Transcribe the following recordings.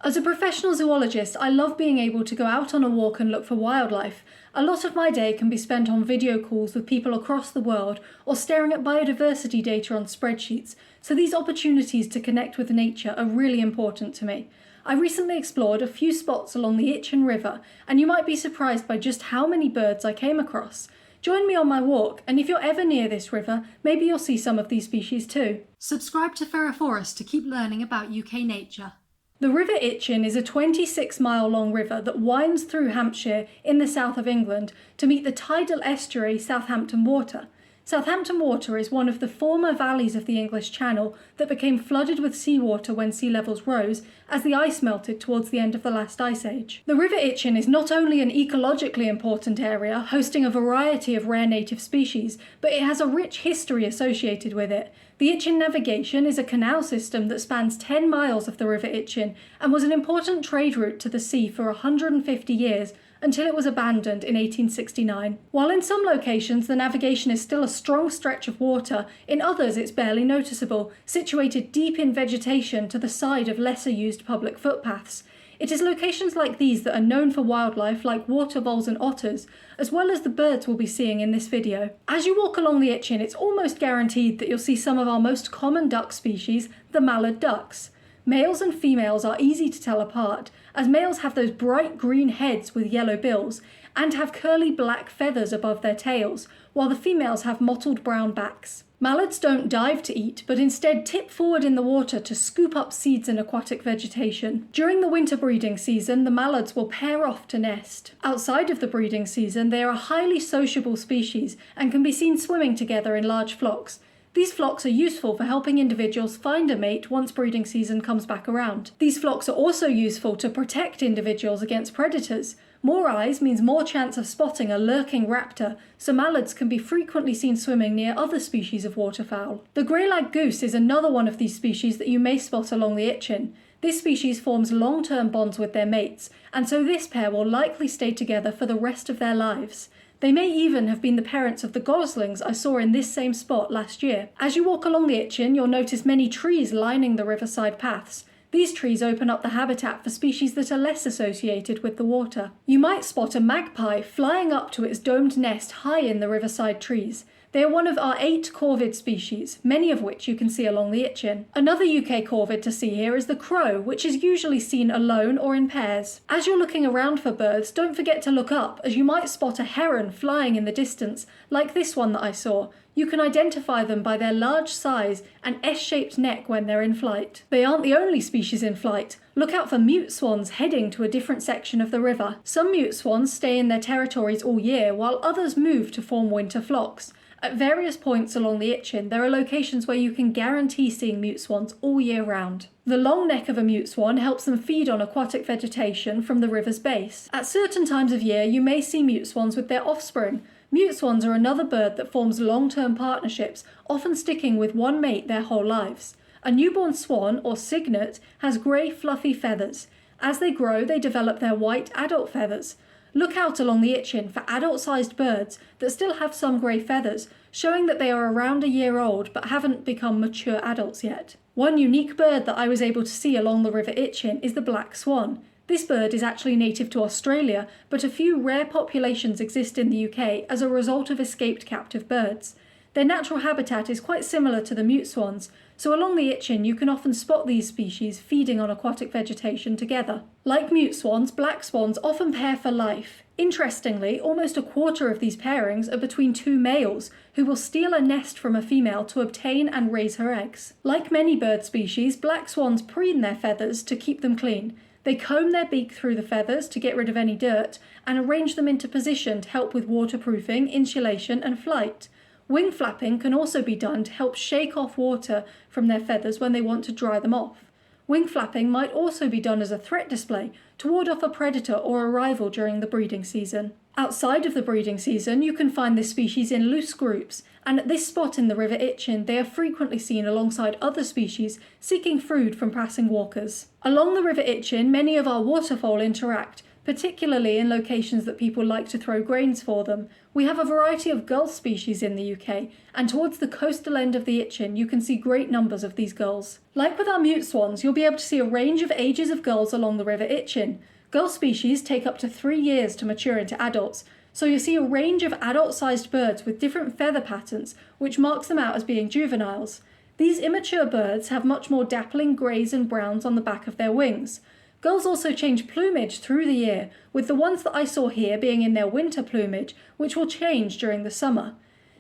As a professional zoologist, I love being able to go out on a walk and look for wildlife. A lot of my day can be spent on video calls with people across the world or staring at biodiversity data on spreadsheets, so these opportunities to connect with nature are really important to me. I recently explored a few spots along the Itchen River, and you might be surprised by just how many birds I came across. Join me on my walk, and if you're ever near this river, maybe you'll see some of these species too. Subscribe to Forest to keep learning about UK nature. The River Itchen is a 26-mile-long river that winds through Hampshire in the south of England to meet the tidal estuary Southampton Water. Southampton Water is one of the former valleys of the English Channel that became flooded with seawater when sea levels rose as the ice melted towards the end of the last ice age. The River Itchen is not only an ecologically important area, hosting a variety of rare native species, but it has a rich history associated with it. The Itchen Navigation is a canal system that spans 10 miles of the River Itchen and was an important trade route to the sea for 150 years, until it was abandoned in 1869. While in some locations the navigation is still a strong stretch of water, in others it's barely noticeable, situated deep in vegetation to the side of lesser used public footpaths. It is locations like these that are known for wildlife like water voles and otters, as well as the birds we'll be seeing in this video. As you walk along the Itchen, it's almost guaranteed that you'll see some of our most common duck species, the mallard ducks. Males and females are easy to tell apart, as males have those bright green heads with yellow bills and have curly black feathers above their tails, while the females have mottled brown backs. Mallards don't dive to eat, but instead tip forward in the water to scoop up seeds and aquatic vegetation. During the winter breeding season, the mallards will pair off to nest. Outside of the breeding season, they are a highly sociable species and can be seen swimming together in large flocks. These flocks are useful for helping individuals find a mate once breeding season comes back around. These flocks are also useful to protect individuals against predators. More eyes means more chance of spotting a lurking raptor, so mallards can be frequently seen swimming near other species of waterfowl. The Greylag Goose is another one of these species that you may spot along the Itchen. This species forms long-term bonds with their mates, and so this pair will likely stay together for the rest of their lives. They may even have been the parents of the goslings I saw in this same spot last year. As you walk along the Itchen, you'll notice many trees lining the riverside paths. These trees open up the habitat for species that are less associated with the water. You might spot a magpie flying up to its domed nest high in the riverside trees. They are one of our 8 corvid species, many of which you can see along the Itchen. Another UK corvid to see here is the crow, which is usually seen alone or in pairs. As you're looking around for birds, don't forget to look up, as you might spot a heron flying in the distance, like this one that I saw. You can identify them by their large size and S-shaped neck when they're in flight. They aren't the only species in flight. Look out for mute swans heading to a different section of the river. Some mute swans stay in their territories all year, while others move to form winter flocks. At various points along the Itchen, there are locations where you can guarantee seeing mute swans all year round. The long neck of a mute swan helps them feed on aquatic vegetation from the river's base. At certain times of year, you may see mute swans with their offspring. Mute swans are another bird that forms long-term partnerships, often sticking with one mate their whole lives. A newborn swan, or cygnet, has grey fluffy feathers. As they grow, they develop their white adult feathers. Look out along the Itchen for adult-sized birds that still have some grey feathers, showing that they are around a year old but haven't become mature adults yet. One unique bird that I was able to see along the River Itchen is the black swan. This bird is actually native to Australia, but a few rare populations exist in the UK as a result of escaped captive birds. Their natural habitat is quite similar to the mute swans, so along the Itchen you can often spot these species feeding on aquatic vegetation together. Like mute swans, black swans often pair for life. Interestingly, almost a quarter of these pairings are between 2 males, who will steal a nest from a female to obtain and raise her eggs. Like many bird species, black swans preen their feathers to keep them clean. They comb their beak through the feathers to get rid of any dirt and arrange them into position to help with waterproofing, insulation and flight. Wing flapping can also be done to help shake off water from their feathers when they want to dry them off. Wing flapping might also be done as a threat display to ward off a predator or a rival during the breeding season. Outside of the breeding season, you can find this species in loose groups, and at this spot in the River Itchen, they are frequently seen alongside other species seeking food from passing walkers. Along the River Itchen, many of our waterfowl interact. particularly in locations that people like to throw grains for them. We have a variety of gull species in the UK, and towards the coastal end of the Itchen you can see great numbers of these gulls. Like with our mute swans, you'll be able to see a range of ages of gulls along the River Itchen. Gull species take up to 3 years to mature into adults, so you'll see a range of adult-sized birds with different feather patterns, which marks them out as being juveniles. These immature birds have much more dappling greys and browns on the back of their wings. Gulls also change plumage through the year, with the ones that I saw here being in their winter plumage, which will change during the summer.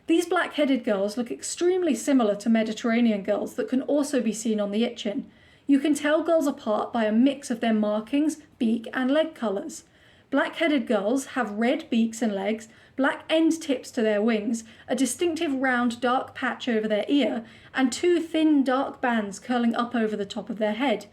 These black-headed gulls look extremely similar to Mediterranean gulls that can also be seen on the Itchen. You can tell gulls apart by a mix of their markings, beak and leg colours. Black-headed gulls have red beaks and legs, black end tips to their wings, a distinctive round dark patch over their ear, and 2 thin dark bands curling up over the top of their head.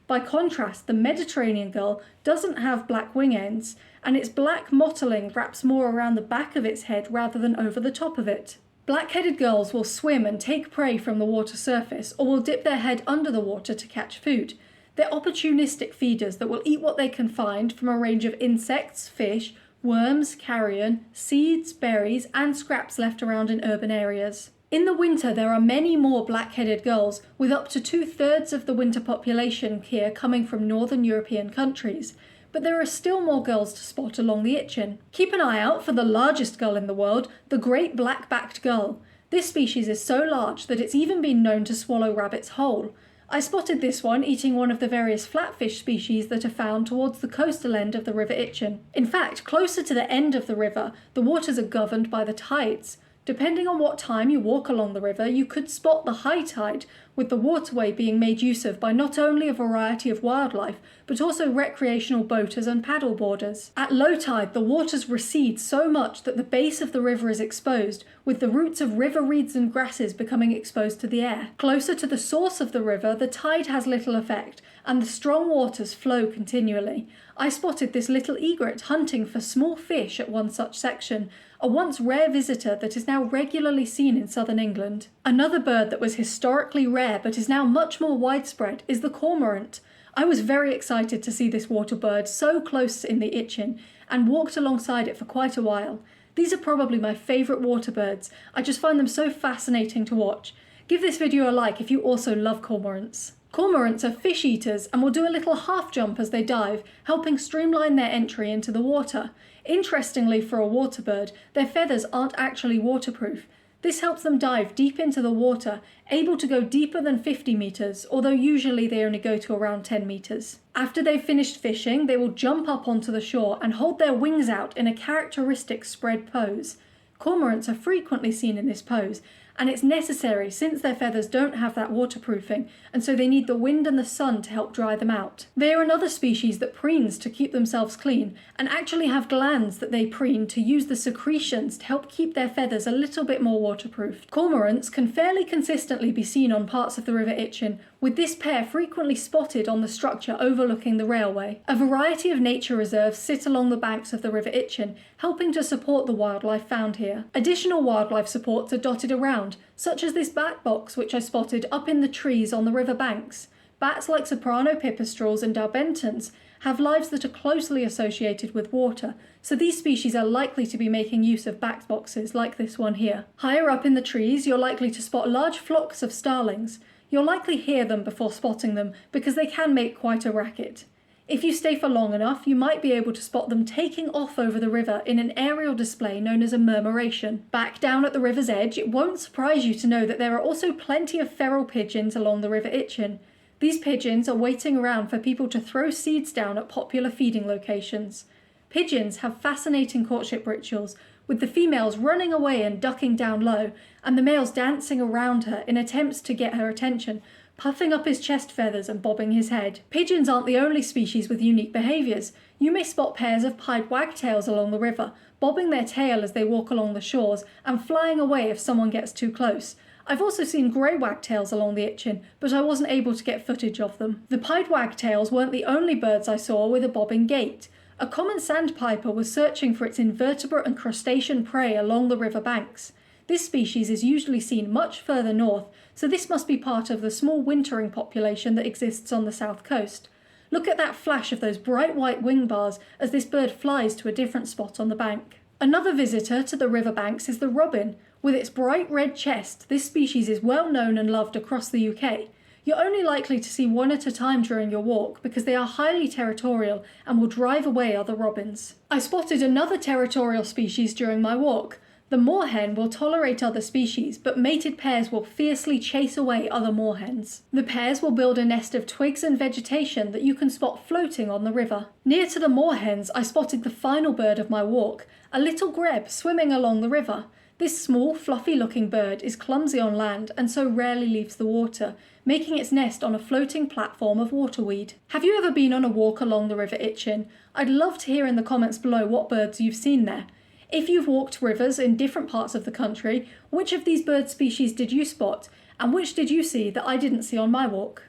By contrast, the Mediterranean gull doesn't have black wing ends, and its black mottling wraps more around the back of its head rather than over the top of it. Black-headed gulls will swim and take prey from the water surface, or will dip their head under the water to catch food. They're opportunistic feeders that will eat what they can find from a range of insects, fish, worms, carrion, seeds, berries, and scraps left around in urban areas. In the winter, there are many more black-headed gulls, with up to 2/3 of the winter population here coming from northern European countries. But there are still more gulls to spot along the Itchen. Keep an eye out for the largest gull in the world, the great black-backed gull. This species is so large that it's even been known to swallow rabbits whole. I spotted this one eating one of the various flatfish species that are found towards the coastal end of the River Itchen. In fact, closer to the end of the river, the waters are governed by the tides. Depending on what time you walk along the river, you could spot the high tide, with the waterway being made use of by not only a variety of wildlife, but also recreational boaters and paddleboarders. At low tide, the waters recede so much that the base of the river is exposed, with the roots of river reeds and grasses becoming exposed to the air. Closer to the source of the river, the tide has little effect, and the strong waters flow continually. I spotted this little egret hunting for small fish at one such section, a once rare visitor that is now regularly seen in southern England. Another bird that was historically rare but is now much more widespread is the cormorant. I was very excited to see this water bird so close in the Itchen and walked alongside it for quite a while. These are probably my favourite water birds. I just find them so fascinating to watch. Give this video a like if you also love cormorants. Cormorants are fish eaters and will do a little half jump as they dive, helping streamline their entry into the water. Interestingly, for a water bird, their feathers aren't actually waterproof. This helps them dive deep into the water, able to go deeper than 50 metres, although usually they only go to around 10 metres. After they've finished fishing, they will jump up onto the shore and hold their wings out in a characteristic spread pose. Cormorants are frequently seen in this pose, and it's necessary since their feathers don't have that waterproofing, and so they need the wind and the sun to help dry them out. They are another species that preens to keep themselves clean, and actually have glands that they preen to use the secretions to help keep their feathers a little bit more waterproof. Cormorants can fairly consistently be seen on parts of the River Itchen, with this pair frequently spotted on the structure overlooking the railway. A variety of nature reserves sit along the banks of the River Itchen, helping to support the wildlife found here. Additional wildlife supports are dotted around, such as this bat box which I spotted up in the trees on the river banks. Bats like soprano pipistrelles and darbentons have lives that are closely associated with water, so these species are likely to be making use of bat boxes like this one here. Higher up in the trees, you're likely to spot large flocks of starlings. You'll likely hear them before spotting them because they can make quite a racket. If you stay for long enough, you might be able to spot them taking off over the river in an aerial display known as a murmuration. Back down at the river's edge, it won't surprise you to know that there are also plenty of feral pigeons along the River Itchen. These pigeons are waiting around for people to throw seeds down at popular feeding locations. Pigeons have fascinating courtship rituals, with the females running away and ducking down low, and the males dancing around her in attempts to get her attention, puffing up his chest feathers and bobbing his head. Pigeons aren't the only species with unique behaviours. You may spot pairs of pied wagtails along the river, bobbing their tail as they walk along the shores and flying away if someone gets too close. I've also seen grey wagtails along the Itchen, but I wasn't able to get footage of them. The pied wagtails weren't the only birds I saw with a bobbing gait. A common sandpiper was searching for its invertebrate and crustacean prey along the river banks. This species is usually seen much further north, so this must be part of the small wintering population that exists on the south coast. Look at that flash of those bright white wing bars as this bird flies to a different spot on the bank. Another visitor to the riverbanks is the robin. With its bright red chest, this species is well known and loved across the UK. You're only likely to see one at a time during your walk because they are highly territorial and will drive away other robins. I spotted another territorial species during my walk. The moorhen will tolerate other species, but mated pairs will fiercely chase away other moorhens. The pairs will build a nest of twigs and vegetation that you can spot floating on the river. Near to the moorhens, I spotted the final bird of my walk, a little grebe swimming along the river. This small, fluffy-looking bird is clumsy on land and so rarely leaves the water, making its nest on a floating platform of waterweed. Have you ever been on a walk along the River Itchen? I'd love to hear in the comments below what birds you've seen there. If you've walked rivers in different parts of the country, which of these bird species did you spot, and which did you see that I didn't see on my walk?